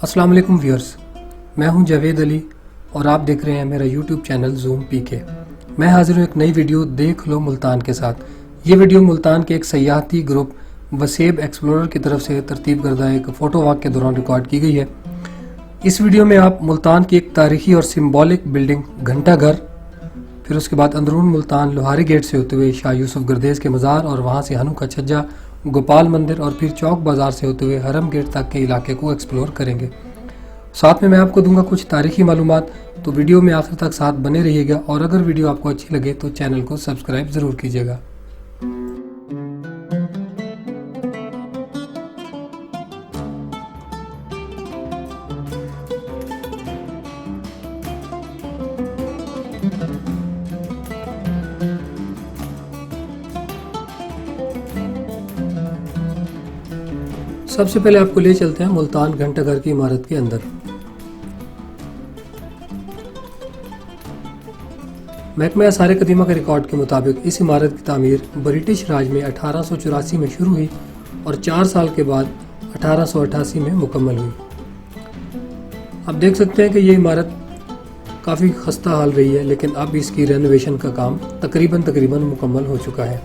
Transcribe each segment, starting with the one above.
अस्सलाम वालेकुम व्यूअर्स, मैं हूं जावेद अली और आप देख रहे हैं मेरा यूट्यूब चैनल जूम पीके। मैं हाजिर हूं एक नई वीडियो देख लो मुल्तान के साथ। ये वीडियो मुल्तान के एक सयाहती ग्रुप वसेब एक्सप्लोरर की तरफ से तरतीब करदा एक फ़ोटो वॉक के दौरान रिकॉर्ड की गई है। इस वीडियो में आप मुल्तान की एक तारीखी और सिम्बॉलिक बिल्डिंग घंटा घर, फिर उसके बाद अंदरून मुल्तान लोहारी गेट से होते हुए शाह यूसुफ गर्देज के मज़ार और वहाँ से हनु का छज्जा, गोपाल मंदिर और फिर चौक बाज़ार से होते हुए हरम गेट तक के इलाके को एक्सप्लोर करेंगे। साथ में मैं आपको दूंगा कुछ तारीखी मालूमात, तो वीडियो में आखिर तक साथ बने रहिएगा और अगर वीडियो आपको अच्छी लगे तो चैनल को सब्सक्राइब ज़रूर कीजिएगा। सबसे पहले आपको ले चलते हैं मुल्तान घंटा घर की इमारत के अंदर। महकमा आसार कदीमा के रिकॉर्ड के मुताबिक इस इमारत की तामीर ब्रिटिश राज में 1884 में शुरू हुई और 4 साल के बाद 1888 में मुकम्मल हुई। आप देख सकते हैं कि ये इमारत काफ़ी खस्ता हाल रही है, लेकिन अब इसकी रेनोवेशन का काम तकरीबन मुकम्मल हो चुका है।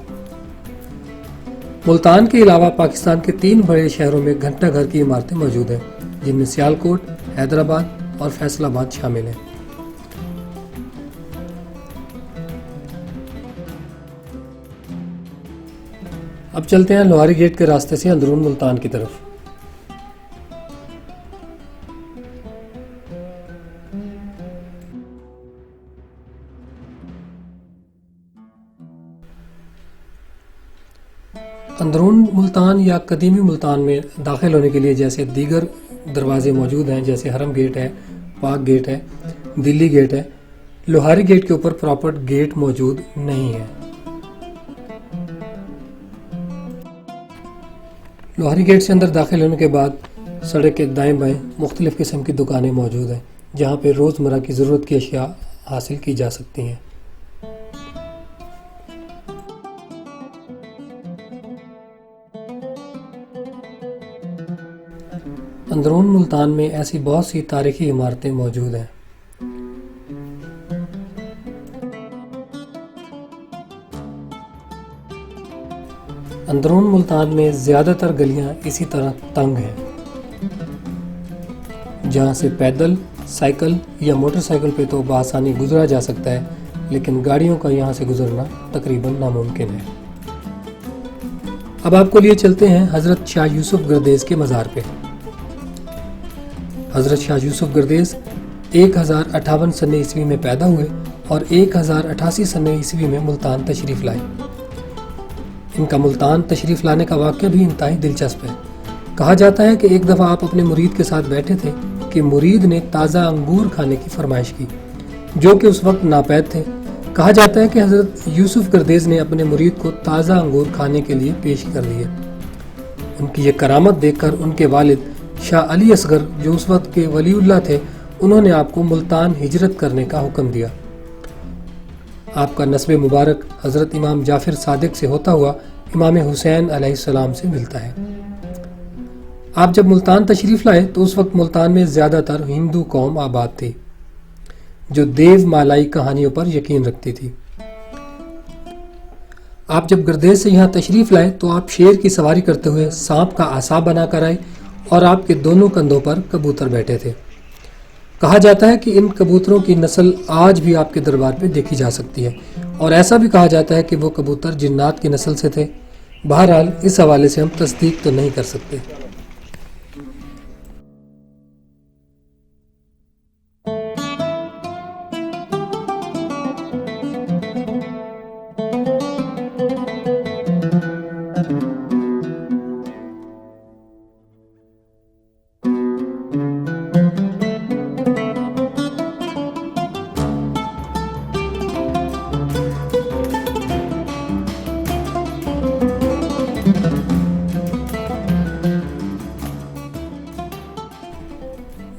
मुल्तान के अलावा पाकिस्तान के 3 बड़े शहरों में घंटा घर की इमारतें मौजूद हैं, जिनमें सियालकोट, हैदराबाद और फैसलाबाद शामिल हैं। अब चलते हैं लोहारी गेट के रास्ते से अंदरून मुल्तान की तरफ। अंदरून मुल्तान या कदीमी मुल्तान में दाखिल होने के लिए जैसे दीगर दरवाजे मौजूद हैं, जैसे हरम गेट है, पाक गेट है, दिल्ली गेट है, लोहारी गेट के ऊपर प्रॉपर गेट मौजूद नहीं है। लोहारी गेट से अंदर दाखिल होने के बाद सड़क के दाएं बाएं मुख्तलिफ किस्म की दुकानें मौजूद हैं, जहाँ पे रोज़मर्रा की ज़रूरत की अशिया हासिल की जा सकती हैं। अंदरून मुल्तान में ऐसी बहुत सी तारीखी इमारतें मौजूद हैं। अंदरून मुल्तान में ज़्यादातर गलियां इसी तरह तंग हैं, जहां से पैदल, साइकिल या मोटरसाइकिल पे तो बआसानी गुजरा जा सकता है, लेकिन गाड़ियों का यहां से गुजरना तकरीबन नामुमकिन है। अब आपको लिए चलते हैं हज़रत शाह यूसुफ गर्देज के मज़ार पे। हज़रत शाह यूसुफ गर्देज 1058 सने ईस्वी में पैदा हुए और 1088 सने ईस्वी में मुल्तान तशरीफ़ लाए। इनका मुल्तान तशरीफ़ लाने का वाक़या भी इंतहाई दिलचस्प है। कहा जाता है कि एक दफ़ा आप अपने मुरीद के साथ बैठे थे कि मुरीद ने ताज़ा अंगूर खाने की फरमाइश की, जो कि उस वक्त नापैद थे। कहा जाता है कि हज़रत यूसुफ गर्देज ने अपने मुरीद को ताज़ा अंगूर खाने के लिए पेश कर दिए। उनकी ये करामत देखकर उनके वालिद शाह अली असगर, जो उस वक्त के वलीउल्लाह थे, उन्होंने आपको मुल्तान हिजरत करने का हुक्म दिया। आपका नस्ब मुबारक हज़रत इमाम जाफ़िर सादिक से होता हुआ इमाम हुसैन अलैहिस्सलाम से मिलता है। आप जब मुल्तान तशरीफ़ लाए तो उस वक्त मुल्तान में ज़्यादातर हिंदू कौम आबाद थी, जो देव मालाई कहानियों पर यकीन रखती थी। आप जब गर्देज से यहाँ तशरीफ़ लाए तो आप शेर की सवारी करते हुए सांप का आसा बनाकर आए और आपके दोनों कंधों पर कबूतर बैठे थे। कहा जाता है कि इन कबूतरों की नस्ल आज भी आपके दरबार पे देखी जा सकती है, और ऐसा भी कहा जाता है कि वो कबूतर जिन्नात की नस्ल से थे। बहरहाल इस हवाले से हम तस्दीक तो नहीं कर सकते।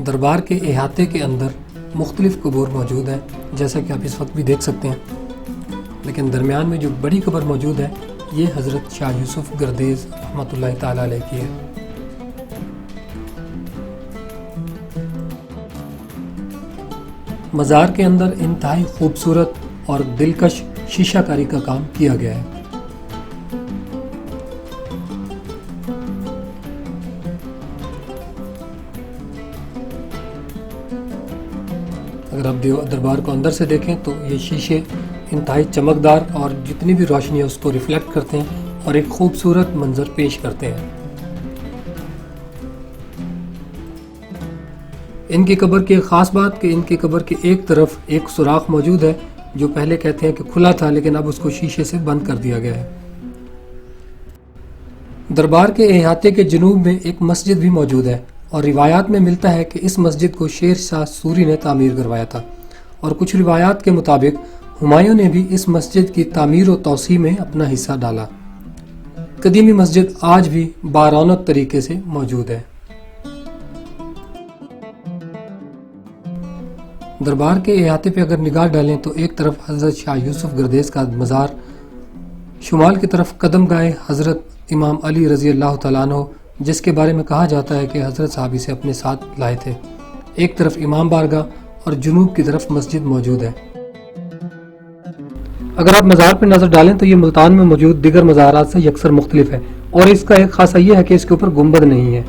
दरबार के अहाते के अंदर मुख्तलिफ कबूर मौजूद हैं, जैसा कि आप इस वक्त भी देख सकते हैं। लेकिन दरमियान में जो बड़ी कब्र मौजूद है ये हज़रत शाह यूसुफ गर्देज रहमतुल्लाह ताला अलैह की है। मज़ार के अंदर इंतहाई खूबसूरत और दिलकश शीशाकारी का काम किया गया है। अगर आप दरबार को अंदर से देखें तो ये शीशे इंतहाई चमकदार और जितनी भी रोशनी है उसको रिफ्लेक्ट करते हैं और एक खूबसूरत मंजर पेश करते हैं। इनकी कब्र की एक ख़ास बात कि इनकी कब्र की एक तरफ एक सुराख मौजूद है जो पहले कहते हैं कि खुला था, लेकिन अब उसको शीशे से बंद कर दिया गया है। दरबार के अहाते के जनूब में एक मस्जिद भी मौजूद है और रिवायात में मिलता है कि इस मस्जिद को शेर शाह सूरी ने तामीर करवाया था और कुछ रिवायात के मुताबिक हुमायूं ने भी इस मस्जिद की तामीर और तौसी में अपना हिस्सा डाला। कदीमी मस्जिद आज भी बारौनक तरीके से मौजूद है। दरबार के अहाते पे अगर निगाह डालें तो एक तरफ हज़रत शाह यूसुफ गर्देस का मज़ार, शुमाल की तरफ कदम गाए हज़रत इमाम अली रज़ी अल्लाह तआला अन्हु, जिसके बारे में कहा जाता है कि हज़रत साहब इसे अपने साथ लाए थे। एक तरफ इमाम बारगाह और जुनूब की तरफ मस्जिद मौजूद है। अगर आप मज़ार पर नज़र डालें तो ये मुल्तान में मौजूद दीगर मज़ारात से यकसर मुख्तलिफ है और इसका एक खासा ये है कि इसके ऊपर गुंबद नहीं है।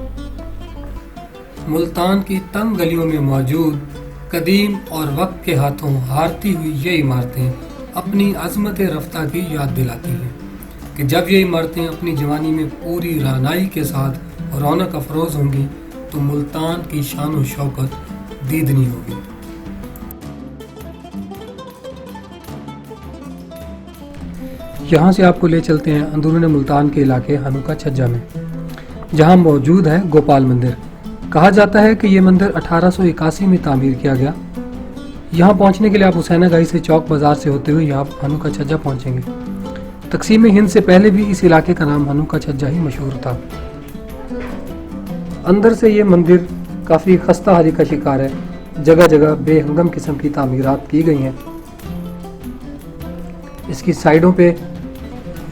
मुल्तान की तंग गलियों में मौजूद कदीम और वक्त के हाथों हारती हुई ये इमारतें अपनी अज़मत रफ्ता की याद दिलाती हैं कि जब ये इमारतें अपनी जवानी में पूरी रानाई के साथ रौनक अफरोज होंगी तो मुल्तान की शान और शौकत दीदनी होगी। यहाँ से आपको ले चलते हैं अंदरूनी मुल्तान के इलाके हनुका छज्जा में, जहाँ मौजूद है गोपाल मंदिर। कहा जाता है कि ये मंदिर 1881 में तामीर किया गया। यहाँ पहुँचने के लिए आप हुसैना गाई से चौक बाजार से होते हुए यहाँ हनुका छज्जा पहुँचेंगे। तकसीम हिंद से पहले भी इस इलाके का नाम हनुका छज्जा ही मशहूर था। अंदर से ये मंदिर काफ़ी खस्ता हाली का शिकार है। जगह जगह बेहंगम किस्म की तामीरात की गई हैं। इसकी साइडों पे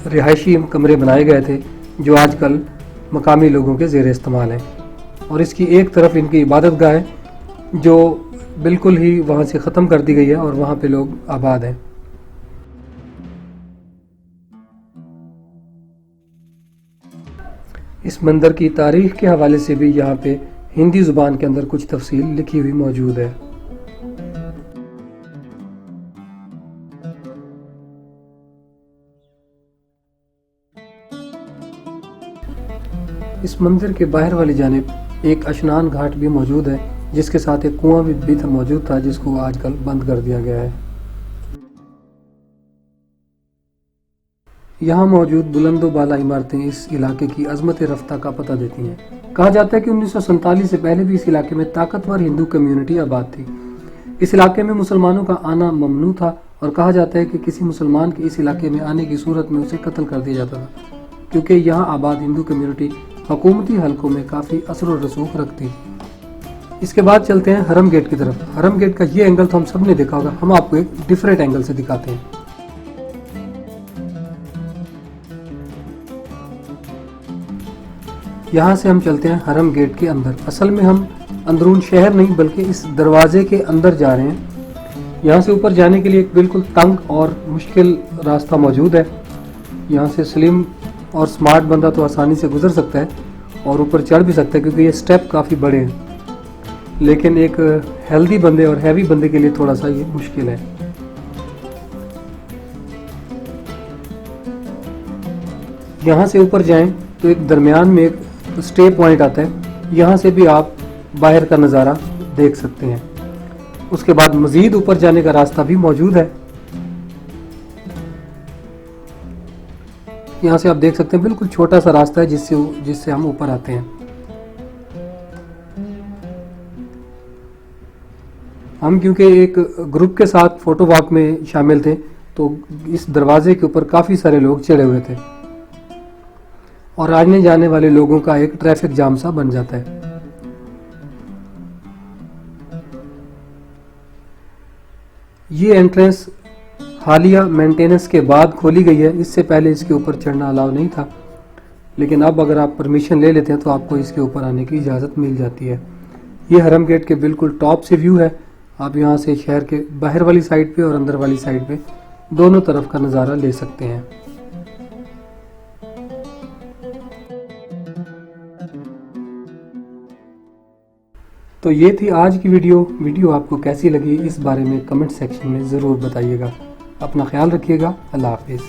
रिहायशी कमरे बनाए गए थे जो आजकल मकामी लोगों के ज़ेर इस्तेमाल हैं और इसकी एक तरफ इनकी इबादत गाह है जो बिल्कुल ही वहाँ से ख़त्म कर दी गई है और वहाँ पे लोग आबाद हैं। इस मंदिर की तारीख के हवाले से भी यहाँ पे हिंदी ज़ुबान के अंदर कुछ तफसील लिखी हुई मौजूद है। इस मंदिर के बाहर वाली जानिब एक अशनान घाट भी मौजूद है जिसके साथ एक कुआं भी मौजूद था जिसको आजकल बंद कर दिया गया है। यहाँ मौजूद बुलंदो बाला इमारतें इस इलाके की अजमत रफ्ता का पता देती हैं। कहा जाता है कि 1947 से पहले भी इस इलाके में ताकतवर हिंदू कम्युनिटी आबाद थी। इस इलाके में मुसलमानों का आना ममनू था और कहा जाता है कि किसी मुसलमान के इस इलाके में आने की सूरत में उसे कत्ल कर दिया जाता था, क्योंकि यहाँ आबाद हिंदू कम्युनिटी हुकूमती हलकों में काफ़ी असर और रसूख रखती है। इसके बाद चलते हैं हरम गेट की तरफ। हरम गेट का ये एंगल तो हम सब ने देखा होगा, हम आपको एक डिफरेंट एंगल से दिखाते हैं। यहाँ से हम चलते हैं हरम गेट के अंदर। असल में हम अंदरून शहर नहीं बल्कि इस दरवाजे के अंदर जा रहे हैं। यहाँ से ऊपर जाने के लिए एक बिल्कुल तंग और मुश्किल रास्ता मौजूद है। यहाँ से स्लिम और स्मार्ट बंदा तो आसानी से गुजर सकता है और ऊपर चढ़ भी सकता है क्योंकि ये स्टेप काफ़ी बड़े हैं, लेकिन एक हेल्दी बंदे और हैवी बंदे के लिए थोड़ा सा ये मुश्किल है। यहाँ से ऊपर जाएं तो एक दरमियान में एक स्टे पॉइंट आता है, यहाँ से भी आप बाहर का नज़ारा देख सकते हैं। उसके बाद मज़ीद ऊपर जाने का रास्ता भी मौजूद है। यहाँ से आप देख सकते हैं बिल्कुल छोटा सा रास्ता है जिससे हम ऊपर आते हैं। हम क्योंकि एक ग्रुप के साथ फोटो वॉक में शामिल थे तो इस दरवाजे के ऊपर काफ़ी सारे लोग चढ़े हुए थे और आने जाने वाले लोगों का एक ट्रैफिक जाम सा बन जाता है। ये एंट्रेंस हालिया मेंटेनेंस के बाद खोली गई है। इससे पहले इसके ऊपर चढ़ना अलाउ नहीं था, लेकिन अब अगर आप परमिशन ले लेते हैं तो आपको इसके ऊपर आने की इजाज़त मिल जाती है। ये हरम गेट के बिल्कुल टॉप से व्यू है आप यहाँ से शहर के बाहर वाली साइड पे और अंदर वाली साइड पे दोनों तरफ का नज़ारा ले सकते हैं। तो ये थी आज की वीडियो आपको कैसी लगी इस बारे में कमेंट सेक्शन में ज़रूर बताइएगा। अपना ख्याल रखिएगा। अल्लाह हाफिज़।